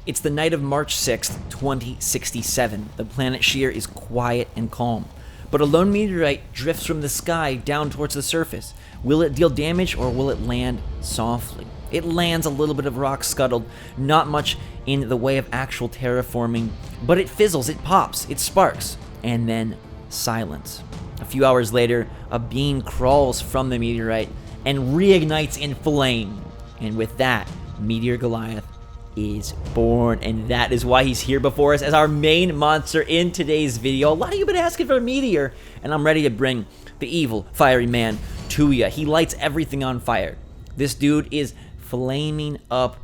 It's the night of March 6th, 2067. The planet Shear is quiet and calm. But a lone meteorite drifts from the sky down towards the surface. Will it deal damage or will it land softly? It lands a little bit of rock scuttled, not much in the way of actual terraforming, but it fizzles, it pops, it sparks, and then silence. A few hours later, a beam crawls from the meteorite and reignites in flame. And with that, Meteor Goliath is born, and that is why he's here before us as our main monster in today's video. A lot of you have been asking for a meteor, and I'm ready to bring the evil fiery man to ya. He lights everything on fire. This dude is flaming up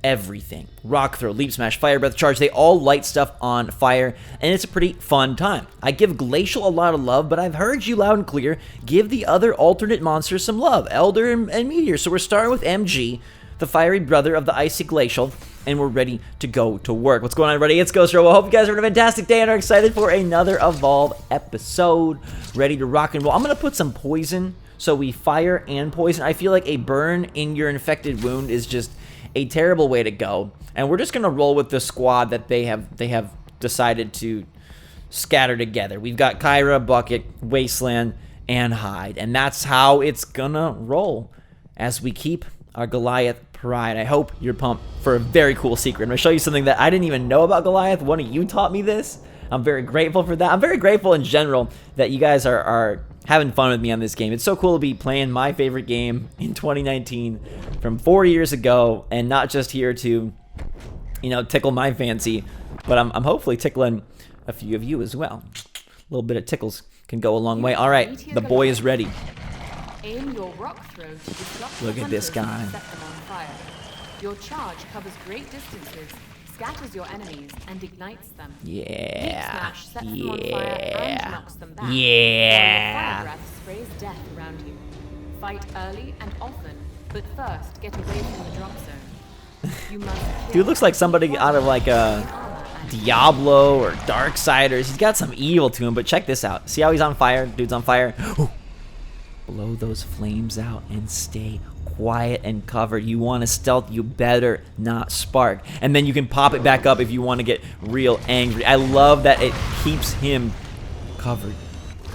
everything. Rock throw, leap smash, fire breath, charge, they all light stuff on fire, and it's a pretty fun time. I give Glacial a lot of love, but I've heard you loud and clear give the other alternate monsters some love, Elder and Meteor. So we're starting with MG, the fiery brother of the icy Glacial, and we're ready to go to work. What's going on, everybody? It's GhostRobo. Hope you guys are having a fantastic day and are excited for another Evolve episode. Ready to rock and roll. I'm going to put some poison, so we fire and poison. I feel like a burn in your infected wound is just a terrible way to go. And we're just going to roll with the squad that they have decided to scatter together. We've got Caira, Bucket, Wasteland, and Hyde. And that's how it's going to roll as we keep our Goliath pride. I hope you're pumped for a very cool secret. I'm going to show you something that I didn't even know about Goliath. One of you taught me this. I'm very grateful for that. I'm very grateful in general that you guys are having fun with me on this game. It's so cool to be playing my favorite game in 2019 from 4 years ago, and not just here to, you know, tickle my fancy, but I'm hopefully tickling a few of you as well. A little bit of tickles can go a long way. All right, the boy is ready. Aim your rock throw to disrupt Look at this guy. and set them on fire. Your charge covers great distances, scatters your enemies, and ignites them. Yeah. Leap smash sets them on fire and knocks them back. Yeah. While your fire breath sprays death around you. Fight early and often, but first get away from the drop zone. You must Dude looks like somebody out of like a Diablo or Darksiders. He's got some evil to him, but check this out. See how he's on fire? Dude's on fire. Blow those flames out and stay quiet and covered. You want to stealth, you better not spark. And then you can pop it back up if you want to get real angry. I love that it keeps him covered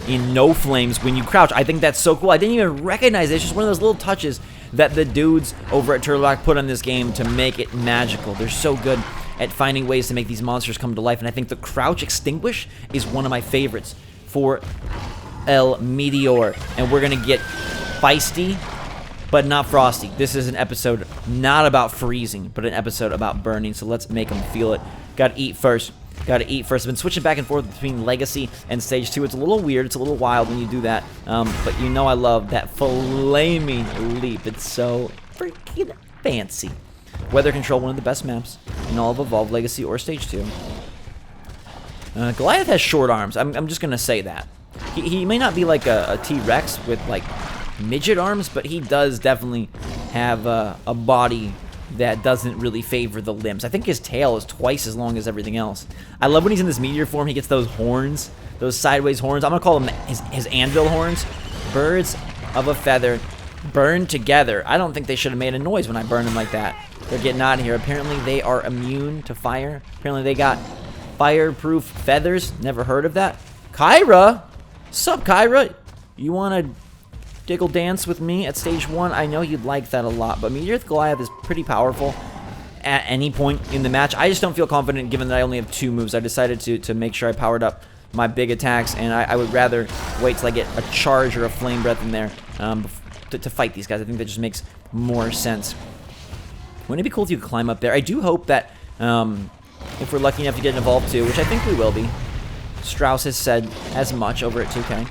in no flames when you crouch. I think that's so cool. I didn't even recognize it. It's just one of those little touches that the dudes over at Turtle Rock put on this game to make it magical. They're so good at finding ways to make these monsters come to life, and I think the crouch extinguish is one of my favorites for El Meteor. And we're gonna get feisty but not frosty. This is an episode not about freezing, but an episode about burning, so let's make them feel it. Gotta eat first. I've been switching back and forth between Legacy and Stage 2. It's a little weird, it's a little wild when you do that, but you know I love that flaming leap. It's so freaking fancy. Weather Control, one of the best maps in all of Evolve, Legacy, or Stage 2. Goliath has short arms. I'm just gonna say that. He may not be like a T-Rex with like midget arms, but he does definitely have a body that doesn't really favor the limbs. I think his tail is twice as long as everything else. I love when he's in this meteor form, he gets those horns, those sideways horns. I'm gonna call them his anvil horns. Birds of a feather burned together. I don't think they should have made a noise when I burned them like that. They're getting out of here. Apparently they are immune to fire. Apparently they got fireproof feathers. Never heard of that. Caira? Sup, Caira? You wanna Diggle dance with me at stage 1? I know you'd like that a lot, but Meteor Goliath is pretty powerful at any point in the match. I just don't feel confident given that I only have 2 moves. I decided to make sure I powered up my big attacks, and I would rather wait till I get a charge or a flame breath in there to fight these guys. I think that just makes more sense. Wouldn't it be cool if you could climb up there? I do hope that if we're lucky enough to get an Evolve 2, which I think we will be. Strauss has said as much over at 2K.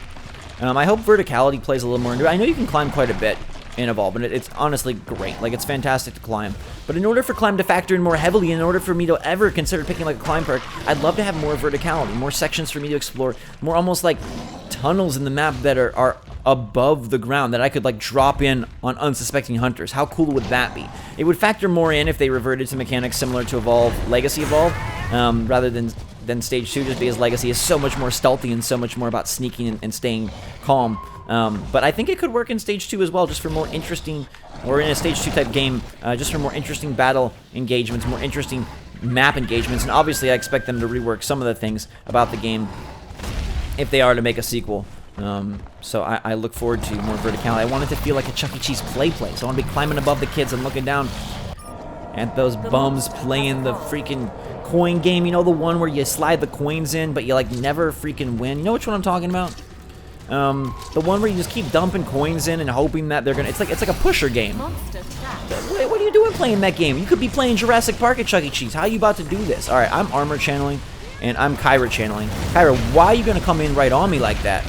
I hope verticality plays a little more into it. I know you can climb quite a bit in Evolve, and it's honestly great. Like, it's fantastic to climb. But in order for climb to factor in more heavily, in order for me to ever consider picking like a climb perk, I'd love to have more verticality, more sections for me to explore, more almost like tunnels in the map that are above the ground that I could like drop in on unsuspecting hunters. How cool would that be? It would factor more in if they reverted to mechanics similar to Evolve, Legacy Evolve, rather than Stage 2, just because Legacy is so much more stealthy and so much more about sneaking and staying calm. But I think it could work in Stage 2 as well, just for more interesting, or in a Stage 2 type game, just for more interesting battle engagements, more interesting map engagements, and obviously I expect them to rework some of the things about the game if they are to make a sequel. So I look forward to more verticality. I want it to feel like a Chuck E. Cheese play place. I want to be climbing above the kids and looking down at those bums playing the freaking coin game. You know, the one where you slide the coins in, but you like never freaking win. You know which one I'm talking about? The one where you just keep dumping coins in and hoping that they're gonna. It's like a pusher game. What are you doing playing that game? You could be playing Jurassic Park at Chuck E. Cheese. How are you about to do this? All right, I'm armor channeling, and I'm Caira channeling. Caira, why are you gonna come in right on me like that?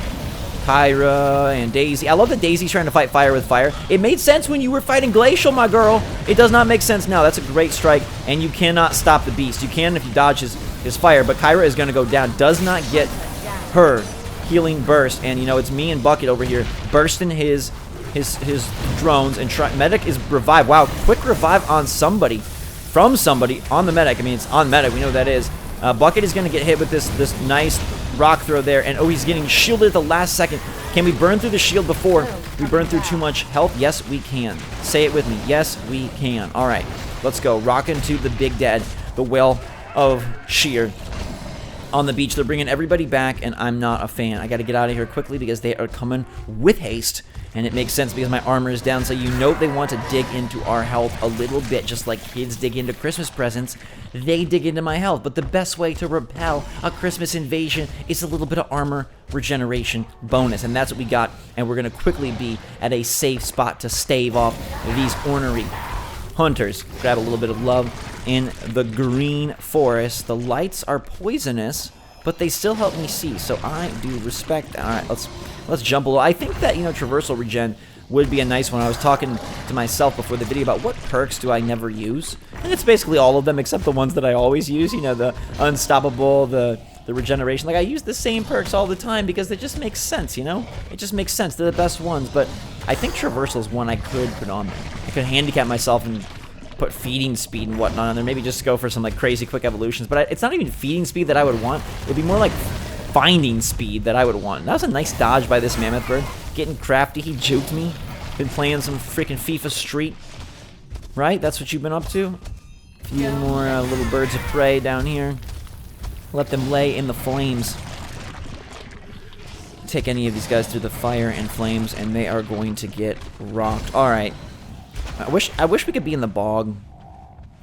Caira and Daisy. I love that Daisy's trying to fight fire with fire. It made sense when you were fighting Glacial, my girl. It does not make sense now. That's a great strike, and you cannot stop the beast. You can if you dodge his fire, but Caira is going to go down. Does not get her healing burst, and you know, it's me and Bucket over here bursting his drones, and Medic is revived. Wow, quick revive on somebody, from somebody on the Medic. I mean, it's on Medic. We know who that is. Bucket is going to get hit with this nice rock throw there, and oh, he's getting shielded at the last second. Can we burn through the shield before we burn through too much health? Yes, we can. Say it with me. Yes, we can. All right, let's go. Rocking to the Big Dad, the Well of Sheer. On the beach, they're bringing everybody back, and I'm not a fan. I got to get out of here quickly because they are coming with haste, and it makes sense because my armor is down. So you know they want to dig into our health a little bit, just like kids dig into Christmas presents. They dig into my health, but the best way to repel a Christmas invasion is a little bit of armor regeneration bonus, and that's what we got. And we're gonna quickly be at a safe spot to stave off these ornery hunters. Grab a little bit of love in the green forest. The lights are poisonous, but they still help me see, so I do respect that. All right, let's jump a little. I think that, you know, traversal regen would be a nice one. I was talking to myself before the video about what perks do I never use, and it's basically all of them except the ones that I always use. You know, the unstoppable, the regeneration. Like, I use the same perks all the time because it just makes sense, you know? It just makes sense. They're the best ones, but I think traversal is one I could put on there. I could handicap myself and put feeding speed and whatnot on there. Maybe just go for some like crazy quick evolutions, but it's not even feeding speed that I would want. It would be more like finding speed that I would want. That was a nice dodge by this mammoth bird. Getting crafty. He juked me. Been playing some freaking FIFA Street. Right? That's what you've been up to? A few more little birds of prey down here. Let them lay in the flames. Take any of these guys through the fire and flames, and they are going to get rocked. Alright. I wish we could be in the bog.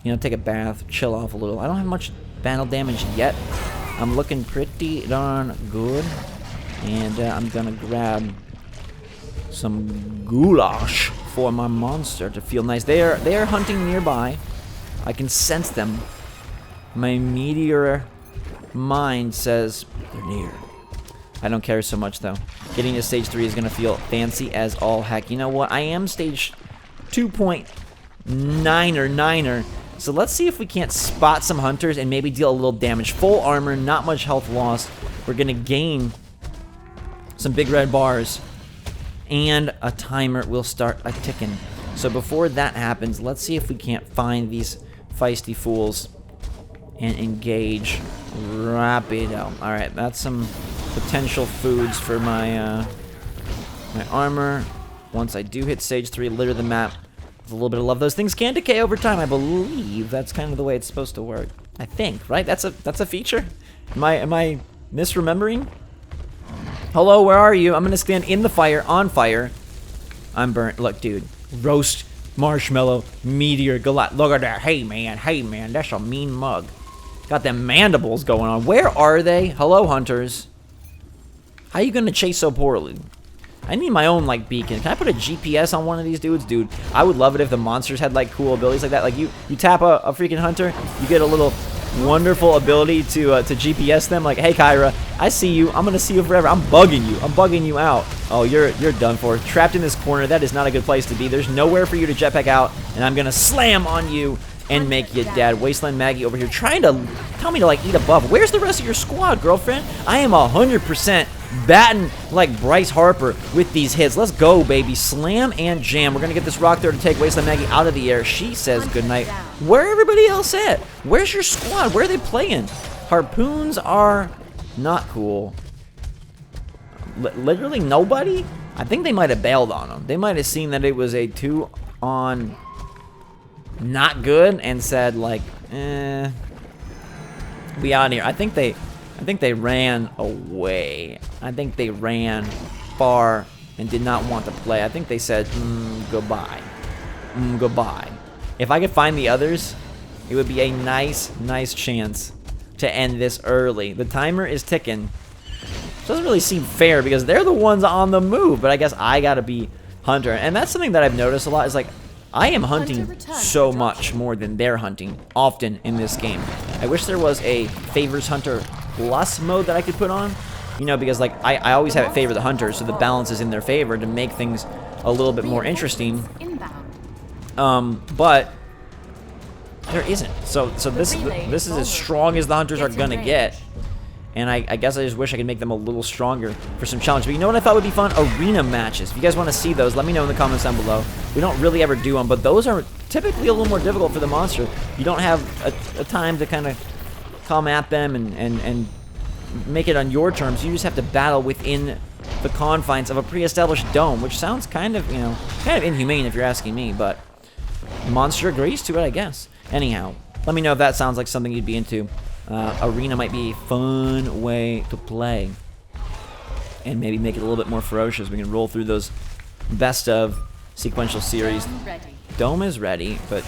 You know, take a bath, chill off a little. I don't have much battle damage yet. I'm looking pretty darn good. And I'm gonna grab some goulash for my monster to feel nice. They are hunting nearby. I can sense them. My meteor mind says they're near. I don't care so much though. Getting to stage 3 is gonna feel fancy as all heck. You know what? I am stage 2.9er. So let's see if we can't spot some hunters and maybe deal a little damage. Full armor, not much health loss. We're gonna gain some big red bars, and a timer will start a ticking. So before that happens, let's see if we can't find these feisty fools and engage rapido. All right, that's some potential foods for my my armor. Once I do hit stage 3, litter the map with a little bit of love. Those things can decay over time. I believe that's kind of the way it's supposed to work. I think, right? That's a feature. Am I misremembering? Hello, where are you? I'm gonna stand in the fire, on fire. I'm burnt. Look, dude. Roast marshmallow meteor Goliath. Look at that. Hey man, that's a mean mug. Got them mandibles going on. Where are they? Hello, hunters. How are you gonna chase so poorly? I need my own, like, beacon. Can I put a GPS on one of these dudes? Dude, I would love it if the monsters had, like, cool abilities like that. Like, you tap a freaking hunter, you get a little wonderful ability to GPS them. Like, hey, Caira, I see you. I'm going to see you forever. I'm bugging you. I'm bugging you out. Oh, you're done for. Trapped in this corner. That is not a good place to be. There's nowhere for you to jetpack out, and I'm going to slam on you and make you dead. Wasteland Maggie over here trying to tell me to, like, eat above. Where's the rest of your squad, girlfriend? I am 100% batting like Bryce Harper with these hits. Let's go, baby. Slam and jam. We're going to get this rock there to take Wasteland Maggie out of the air. She says goodnight. Where everybody else at? Where's your squad? Where are they playing? Harpoons are not cool. Literally nobody? I think they might have bailed on them. They might have seen that it was a 2-on not good and said, like, be out of here. I think they ran away. I think they ran far and did not want to play. I think they said, goodbye. Goodbye. If I could find the others, it would be a nice chance to end this early. The timer is ticking. Doesn't really seem fair because they're the ones on the move, but I guess I gotta be Hunter. And that's something that I've noticed a lot is like, I am hunting so much more than they're hunting often in this game. I wish there was a favors Hunter plus mode that I could put on. You know, because like I always have it favor the Hunter, so the balance is in their favor to make things a little bit more interesting. But there isn't. So this is as strong as the Hunters are gonna get. And I guess I just wish I could make them a little stronger for some challenge. But you know what I thought would be fun? Arena matches. If you guys want to see those, let me know in the comments down below. We don't really ever do them, but those are typically a little more difficult for the monster. You don't have a time to kind of come at them and make it on your terms. You just have to battle within the confines of a pre-established dome, which sounds kind of, you know, kind of inhumane if you're asking me, but the monster agrees to it, I guess. Anyhow, let me know if that sounds like something you'd be into. Arena might be a fun way to play and maybe make it a little bit more ferocious. We can roll through those best of sequential series. Dome is ready, but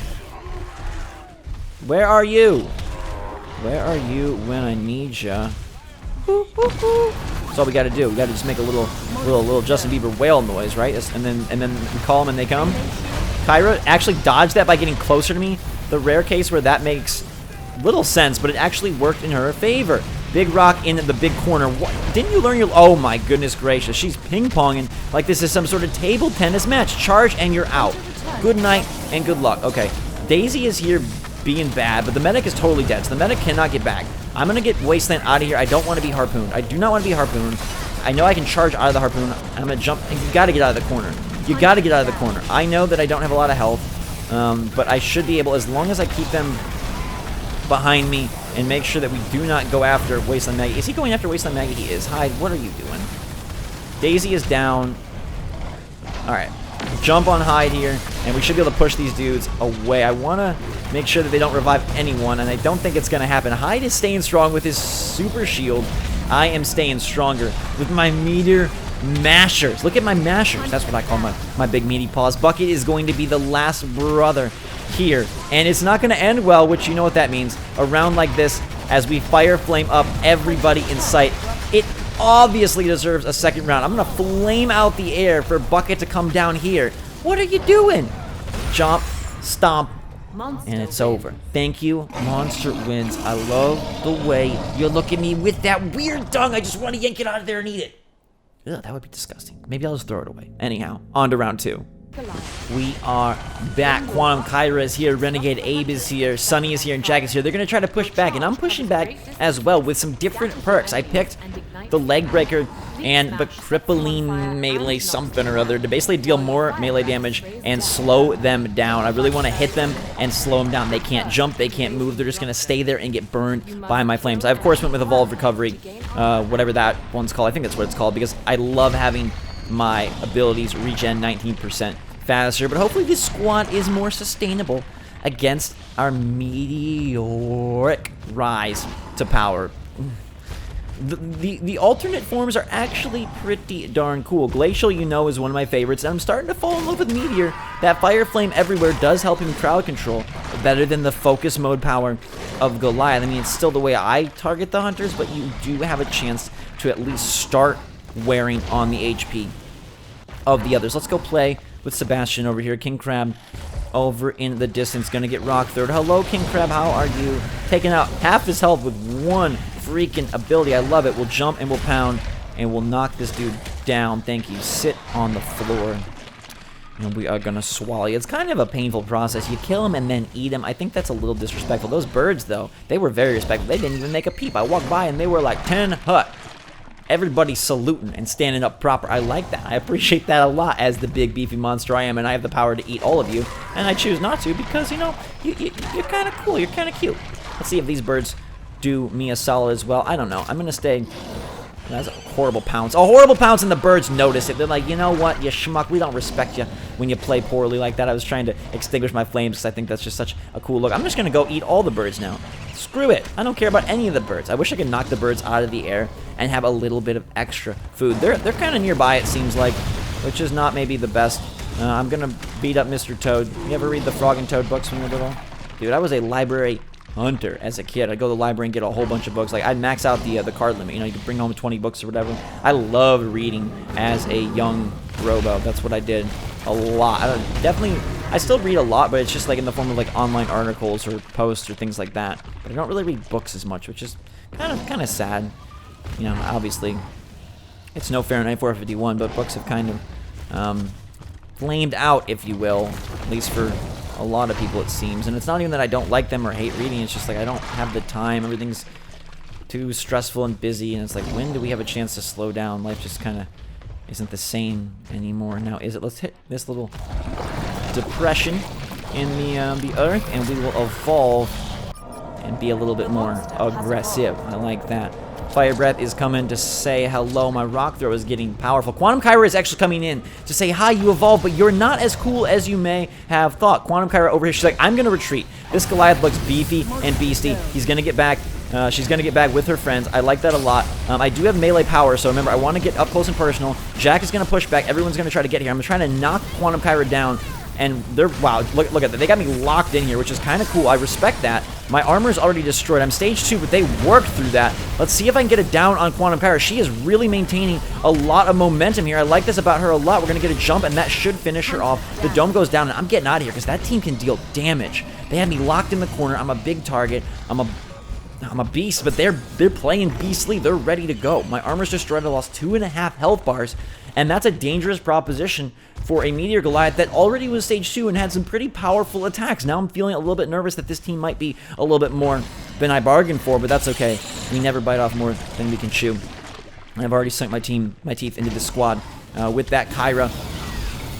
where are you? Where are you when I need ya? That's all we gotta do. We gotta just make a little Justin Bieber whale noise, right? And then we call them and they come. Caira actually dodged that by getting closer to me. The rare case where that makes little sense, but it actually worked in her favor. Big rock in the big corner. What? Didn't you learn your... Oh my goodness gracious. She's ping-ponging like this is some sort of table tennis match. Charge and you're out. Good night and good luck. Okay. Daisy is here being bad, but the medic is totally dead, so the medic cannot get back. I'm going to get Wasteland out of here. I don't want to be harpooned. I do not want to be harpooned. I know I can charge out of the harpoon. I'm going to jump. And you got to get out of the corner. You got to get out of the corner. I know that I don't have a lot of health, but I should be able, as long as I keep them behind me and make sure that we do not go after Wasteland Maggie. Is he going after Wasteland Maggie? He is. Hyde, what are you doing? Daisy is down. Alright. Jump on Hyde here, and we should be able to push these dudes away. I want to make sure that they don't revive anyone, and I don't think it's going to happen. Hyde is staying strong with his super shield. I am staying stronger with my meteor mashers. Look at my mashers. That's what I call my big meaty paws. Bucket is going to be the last brother here, and it's not going to end well, which you know what that means. A round like this, as we fire flame up everybody in sight, it obviously deserves a second round. I'm going to flame out the air for Bucket to come down here. What are you doing? Jump, stomp, and it's over. Thank you, monster wins. I love the way you look at me with that weird tongue. I just want to yank it out of there and eat it. Ugh, that would be disgusting. Maybe I'll just throw it away. Anyhow, on to round 2. We are back. Quantum Caira is here. Renegade Abe is here. Sunny is here. And Jack is here. They're going to try to push back. And I'm pushing back as well with some different perks. I picked the Leg Breaker and the Crippling Melee something or other to basically deal more melee damage and slow them down. I really want to hit them and slow them down. They can't jump. They can't move. They're just going to stay there and get burned by my flames. I, of course, went with Evolved Recovery, whatever that one's called. I think that's what it's called because I love having my abilities regen 19% faster, but hopefully this squad is more sustainable against our meteoric rise to power. The alternate forms are actually pretty darn cool. Glacial, you know, is one of my favorites, and I'm starting to fall in love with Meteor. That Fire Flame everywhere does help him crowd control better than the focus mode power of Goliath. I mean, it's still the way I target the hunters, but you do have a chance to at least start wearing on the HP of the others. Let's go play with Sebastian over here. King Crab over in the distance, gonna get rock third. Hello, King Crab, how are you? Taking out half his health with one freaking ability. I love it. We'll jump and we'll pound and we'll knock this dude down. Thank you. Sit on the floor. And we are gonna swallow you. It's kind of a painful process. You kill him and then eat him. I think that's a little disrespectful. Those birds, though, they were very respectful. They didn't even make a peep. I walked by and they were like 10 hut. Everybody saluting and standing up proper. I like that. I appreciate that a lot as the big beefy monster I am, and I have the power to eat all of you. And I choose not to because, you know, you're kind of cool. You're kind of cute. Let's see if these birds do me a solid as well. I don't know. I'm going to stay. That's a horrible pounce. A horrible pounce, and the birds notice it. They're like, you know what, you schmuck, we don't respect you when you play poorly like that. I was trying to extinguish my flames because I think that's just such a cool look. I'm just going to go eat all the birds now. Screw it. I don't care about any of the birds. I wish I could knock the birds out of the air and have a little bit of extra food. They're kind of nearby, it seems like, which is not maybe the best. I'm going to beat up Mr. Toad. You ever read the Frog and Toad books when you were little? Dude, I was a library hunter as a kid. I'd go to the library and get a whole bunch of books. Like, I'd max out the card limit. You know, you could bring home 20 books or whatever. I loved reading as a young Robo. That's what I did a lot. I still read a lot, but it's just like in the form of like online articles or posts or things like that. But I don't really read books as much, which is kind of sad. You know, obviously, it's no Fahrenheit 451, but books have kind of flamed out, if you will, at least for a lot of people, it seems. And it's not even that I don't like them or hate reading. It's just like I don't have the time. Everything's too stressful and busy, and it's like, when do we have a chance to slow down? Life just kind of isn't the same anymore. Now, is it? Let's hit this little depression in the earth, and we will evolve and be a little bit more aggressive. I like that. Fire Breath is coming to say hello. My rock throw is getting powerful. Quantum Kyra is actually coming in to say, hi, you evolved, but you're not as cool as you may have thought. Quantum Kyra over here, she's like, I'm going to retreat. This Goliath looks beefy and beasty. He's going to get back. She's going to get back with her friends. I like that a lot. I do have melee power, so remember, I want to get up close and personal. Jack is going to push back. Everyone's going to try to get here. I'm trying to knock Quantum Kyra down. And they're, wow, look at that. They got me locked in here, which is kind of cool. I respect that. My armor is already destroyed. I'm stage 2, but they worked through that. Let's see if I can get it down on Quantum Kyra. She is really maintaining a lot of momentum here. I like this about her a lot. We're going to get a jump, and that should finish her off. The dome goes down, and I'm getting out of here because that team can deal damage. They have me locked in the corner. I'm a big target. I'm a beast, but they're playing beastly. They're ready to go. My armor's destroyed. I lost 2.5 health bars, and that's a dangerous proposition for a Meteor Goliath that already was stage 2 and had some pretty powerful attacks. Now I'm feeling a little bit nervous that this team might be a little bit more than I bargained for, but that's okay. We never bite off more than we can chew. And I've already sunk my teeth into the squad with that Kyra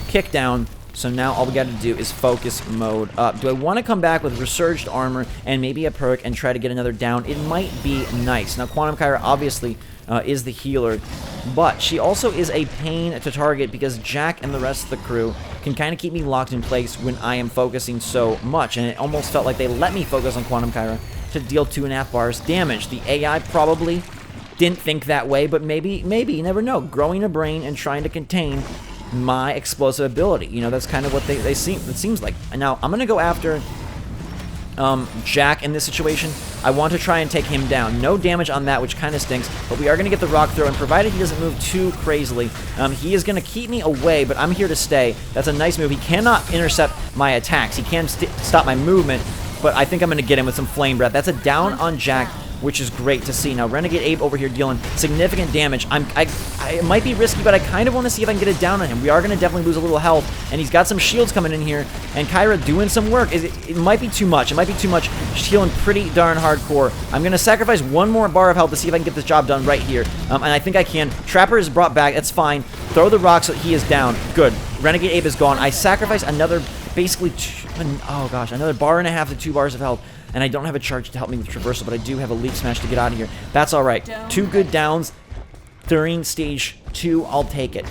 kick down. So now all we got to do is focus mode up. Do I want to come back with resurged armor and maybe a perk and try to get another down? It might be nice. Now, Quantum Kyra obviously is the healer, but she also is a pain to target because Jack and the rest of the crew can kind of keep me locked in place when I am focusing so much. And it almost felt like they let me focus on Quantum Kyra to deal 2.5 bars damage. The AI probably didn't think that way, but maybe, you never know. Growing a brain and trying to contain my explosive ability. You know, that's kind of what it seems like. And now I'm going to go after Jack in this situation. I want to try and take him down. No damage on that, which kind of stinks, but we are going to get the rock throw, and provided he doesn't move too crazily, he is going to keep me away, but I'm here to stay. That's a nice move. He cannot intercept my attacks. He can stop my movement, but I think I'm going to get him with some Flame Breath. That's a down on Jack, which is great to see. Now, Renegade Abe over here dealing significant damage. It might be risky, but I kind of want to see if I can get it down on him. We are going to definitely lose a little health, and he's got some shields coming in here, and Kyra doing some work. It might be too much. It might be too much. She's healing pretty darn hardcore. I'm going to sacrifice one more bar of health to see if I can get this job done right here, and I think I can. Trapper is brought back. That's fine. Throw the rock so he is down. Good. Renegade Abe is gone. I sacrifice another, basically, another bar and a half to 2 bars of health. And I don't have a charge to help me with traversal, but I do have a leak smash to get out of here. That's all right. 2 good downs during stage 2. I'll take it.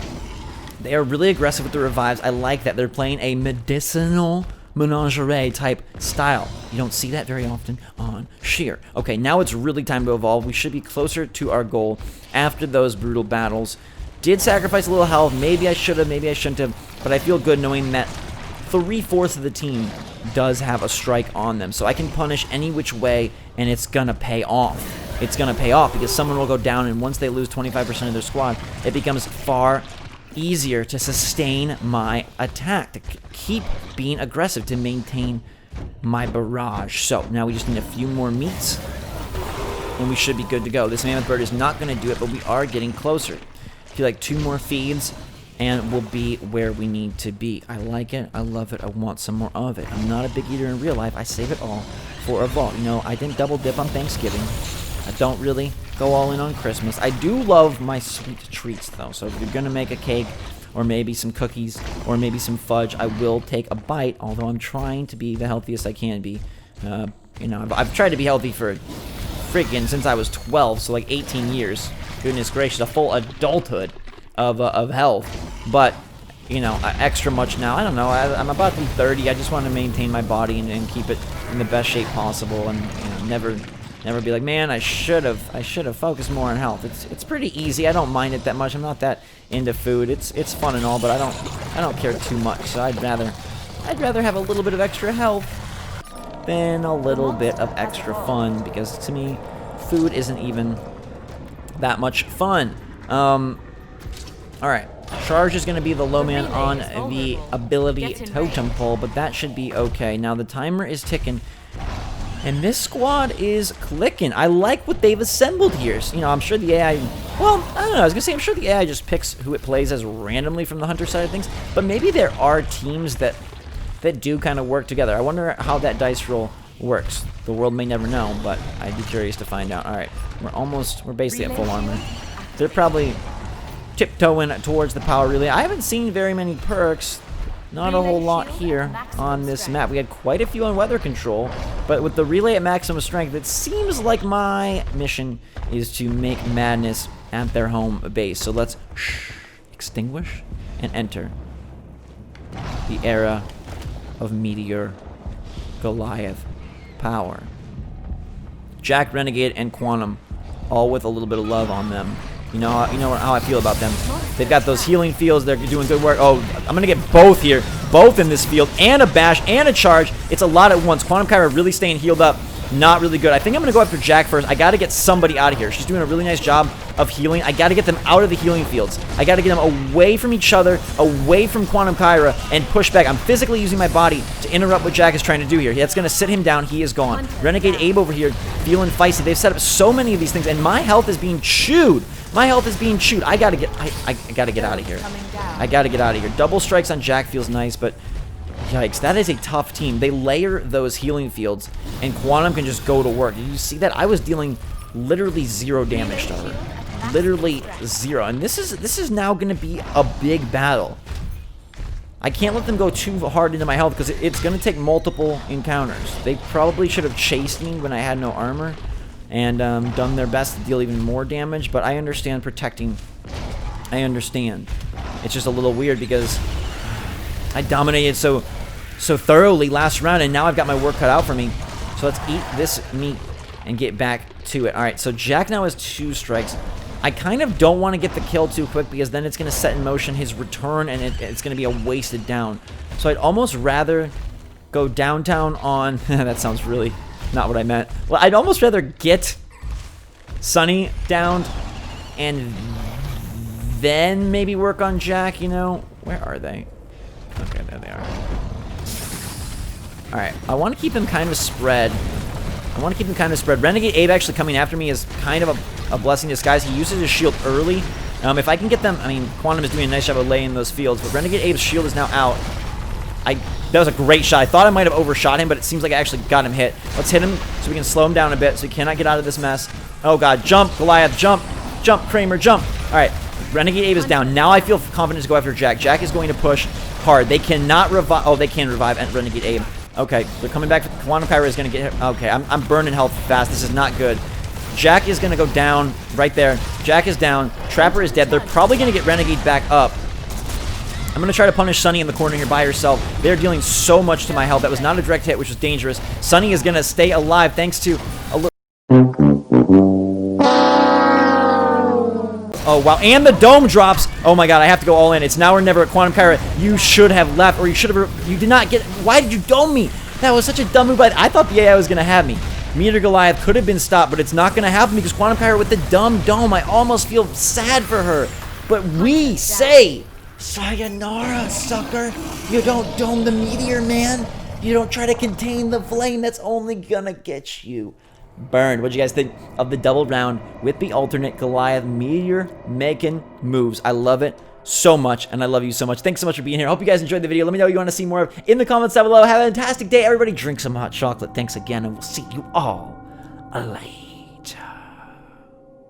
They are really aggressive with the revives. I like that. They're playing a medicinal menagerie type style. You don't see that very often on Sheer. Okay, now it's really time to evolve. We should be closer to our goal after those brutal battles. Did sacrifice a little health. Maybe I should have, maybe I shouldn't have, but I feel good knowing that 3/4 of the team does have a strike on them, so I can punish any which way, and it's gonna pay off. It's gonna pay off because someone will go down, and once they lose 25% of their squad, it becomes far easier to sustain my attack, to keep being aggressive, to maintain my barrage. So now we just need a few more meats, and we should be good to go. This mammoth bird is not gonna do it, but we are getting closer. I feel like 2 more feeds, and we'll be where we need to be. I like it. I love it. I want some more of it. I'm not a big eater in real life. I save it all for a vault. You know, I didn't double dip on Thanksgiving. I don't really go all in on Christmas. I do love my sweet treats, though. So if you're going to make a cake or maybe some cookies or maybe some fudge, I will take a bite, although I'm trying to be the healthiest I can be. You know, I've tried to be healthy for friggin' since I was 12, so like 18 years. Goodness gracious, a full adulthood of health, but you know, extra much now. I don't know. I'm about to be 30. I just want to maintain my body and keep it in the best shape possible, and never be like, man, I should have focused more on health. It's pretty easy. I don't mind it that much. I'm not that into food. It's fun and all, but I don't care too much. So I'd rather have a little bit of extra health than a little bit of extra fun, because to me, food isn't even that much fun. All right. Charge is going to be the low man on the ability totem pole, but that should be okay. Now the timer is ticking, and this squad is clicking. I like what they've assembled here. So, you know, I'm sure the AI, well, I don't know. I was going to say, I'm sure the AI just picks who it plays as randomly from the hunter side of things, but maybe there are teams that do kind of work together. I wonder how that dice roll works. The world may never know, but I'd be curious to find out. All right, we're basically at full armor. They're probably tiptoeing towards the power relay. I haven't seen very many perks. Not a whole lot here on this map. We had quite a few on weather control, but with the relay at maximum strength, it seems like my mission is to make madness at their home base. So let's extinguish and enter the era of Meteor Goliath power. Jack, Renegade, and Quantum, all with a little bit of love on them. You know how I feel about them. They've got those healing fields. They're doing good work. Oh, I'm going to get both here. Both in this field. And a bash and a charge. It's a lot at once. Quantum Kyra really staying healed up. Not really good. I think I'm going to go after Jack first. I got to get somebody out of here. She's doing a really nice job of healing. I got to get them out of the healing fields. I got to get them away from each other, away from Quantum Kyra, and push back. I'm physically using my body to interrupt what Jack is trying to do here. That's going to sit him down. He is gone. Renegade Abe over here feeling feisty. They've set up so many of these things, and my health is being chewed. My health is being chewed. I gotta get out of here. I gotta get out of here. Double strikes on Jack feels nice, but yikes, that is a tough team. They layer those healing fields, and Quantum can just go to work. Did you see that? I was dealing literally 0 damage to her. Literally 0. And this is now gonna be a big battle. I can't let them go too hard into my health, because it's gonna take multiple encounters. They probably should have chased me when I had no armor, and done their best to deal even more damage, but I understand protecting. I understand. It's just a little weird because I dominated so thoroughly last round, and now I've got my work cut out for me. So let's eat this meat and get back to it. All right, so Jack now has 2 strikes. I kind of don't want to get the kill too quick, because then it's going to set in motion his return, and it's going to be a wasted down. So I'd almost rather go downtown on... that sounds really... not what I meant. Well, I'd almost rather get Sunny downed and then maybe work on Jack, you know? Where are they? Okay, there they are. Alright, I want to keep them kind of spread. Renegade Abe actually coming after me is kind of a blessing in disguise. He uses his shield early. If I can get them... I mean, Quantum is doing a nice job of laying those fields, but Renegade Abe's shield is now out. That was a great shot. I thought I might have overshot him, but it seems like I actually got him hit. Let's hit him so we can slow him down a bit so he cannot get out of this mess. Oh, God. Jump, Goliath. Jump. Jump, Kramer. Jump. All right. Renegade Abe is down. Now I feel confident to go after Jack. Jack is going to push hard. They cannot revive. Oh, they can revive Renegade Abe. Okay. They're coming back. Quantum Kyra is going to get hit. Okay. I'm burning health fast. This is not good. Jack is going to go down right there. Jack is down. Trapper is dead. They're probably going to get Renegade back up. I'm going to try to punish Sunny in the corner here by herself. They're dealing so much to my health. That was not a direct hit, which was dangerous. Sunny is going to stay alive thanks to a little... Oh, wow. And the dome drops. Oh, my God. I have to go all in. It's now or never at Quantum Kyra. You should have left, or you should have... You did not get... Why did you dome me? That was such a dumb move. I thought the AI was going to have me. Meteor Goliath could have been stopped, but it's not going to happen because Quantum Kyra with the dumb dome. I almost feel sad for her. But we say... Sayonara, sucker. You don't dome the meteor, man. You don't try to contain the flame. That's only gonna get you burned. What do you guys think of the double round with the alternate Goliath meteor making moves? I love it so much, and I love you so much. Thanks so much for being here. I hope you guys enjoyed the video. Let me know what you want to see more of in the comments down below. Have a fantastic day, everybody. Drink some hot chocolate. Thanks again, and we'll see you all later.